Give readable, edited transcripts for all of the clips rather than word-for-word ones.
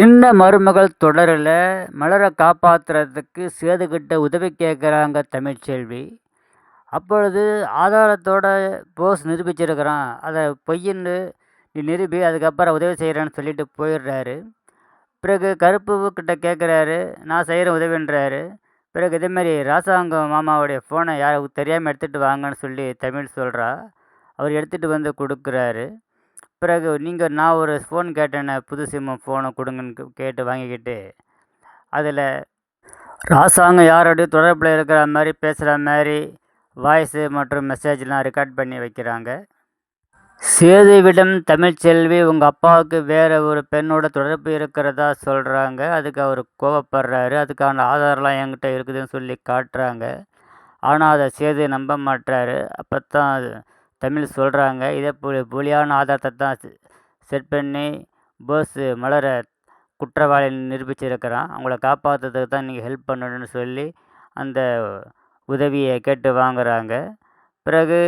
சின்ன மருமகள் தொடரில் மலரை காப்பாத்துறதுக்கு சேதுக்கிட்ட உதவி கேட்குறாங்க தமிழ்ச்செல்வி. அப்பொழுது ஆதாரத்தோட போஸ் நிரூபிச்சிருக்கிறான். அதை பொய்ன்னு நீ நிரூபி, அதுக்கப்புறம் உதவி செய்கிறேன்னு சொல்லிட்டு போயிடுறாரு. பிறகு கருப்பு கிட்ட கேட்குறாரு, நான் செய்கிற உதவின்றாரு. பிறகு இதேமாரி ராசாங்கம் மாமாவுடைய ஃபோனை யாருக்கு தெரியாமல் எடுத்துகிட்டு வாங்கன்னு சொல்லி தமிழ் சொல்கிறா. அவர் எடுத்துகிட்டு வந்து கொடுக்குறாரு. பிறகு நான் ஒரு ஃபோன் கேட்டேனே, புது சிம்மு ஃபோனை கொடுங்கன்னு கேட்டு வாங்கிக்கிட்டு, அதில் ராசாங்கம் யாரோடையும் தொடர்பில் இருக்கிற மாதிரி பேசுகிற மாதிரி வாய்ஸு மற்றும் மெசேஜ்லாம் ரெக்கார்ட் பண்ணி வைக்கிறாங்க. சேதுவிடம் தமிழ்ச்செல்வி உங்கள் அப்பாவுக்கு வேறு ஒரு பெண்ணோட தொடர்பு இருக்கிறதா சொல்கிறாங்க. அதுக்கு அவர் கோவப்படுறாரு. அதுக்கான ஆதாரம்லாம் என்கிட்ட இருக்குதுன்னு சொல்லி காட்டுறாங்க. ஆனால் அதை சேது நம்ப மாட்டாரு. அப்போ தான் தமிழ் சொல்கிறாங்க, இதே போலியான ஆதாரத்தை தான் செட் பண்ணி போஸ் மலரை குற்றவாளி நிரூபிச்சிருக்கிறான். அவங்கள காப்பாற்றுறதுக்கு தான் நீங்கள் ஹெல்ப் பண்ணணும்னு சொல்லி அந்த உதவியை கேட்டு வாங்குகிறாங்க. பிறகு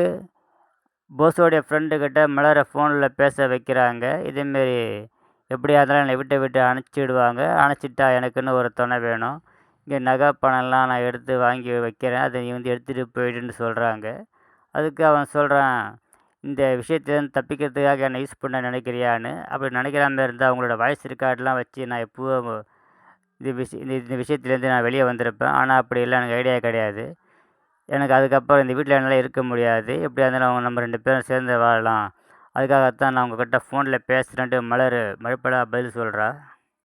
போஸோடைய ஃப்ரெண்டுக்கிட்ட மலரை ஃபோனில் பேச வைக்கிறாங்க. இதேமாரி எப்படியா இருந்தாலும் என்னை விட்டு அனுப்பிச்சிடுவாங்க. அனுப்பிச்சிட்டா எனக்குன்னு ஒரு துணை வேணும். இங்கே நகை பணம்லாம் நான் எடுத்து வாங்கி வைக்கிறேன், அதை நீ எடுத்துகிட்டு போயிடுன்னு சொல்கிறாங்க. அதுக்கு அவன் சொல்கிறான், இந்த விஷயத்துலேருந்து தப்பிக்கிறதுக்காக என்னை யூஸ் பண்ண நினைக்கிறியான்னு. அப்படி நினைக்கிற மாதிரி இருந்தால் அவங்களோட வாய்ஸ் ரெக்கார்டெலாம் வச்சு நான் எப்போவும் இந்த விஷயத்துலேருந்து நான் வெளியே வந்திருப்பேன். ஆனால் அப்படி இல்லை, எனக்கு ஐடியா கிடையாது. எனக்கு அதுக்கப்புறம் இந்த வீட்டில் என்னால் இருக்க முடியாது. எப்படியா இருந்தாலும் நம்ம 2 பேரும் சேர்ந்து வாழலாம். அதுக்காகத்தான் நான் உங்கள்கிட்ட ஃபோனில் பேசுகிறேன்ட்டு மலர் மறுப்படா பதில் சொல்கிறா.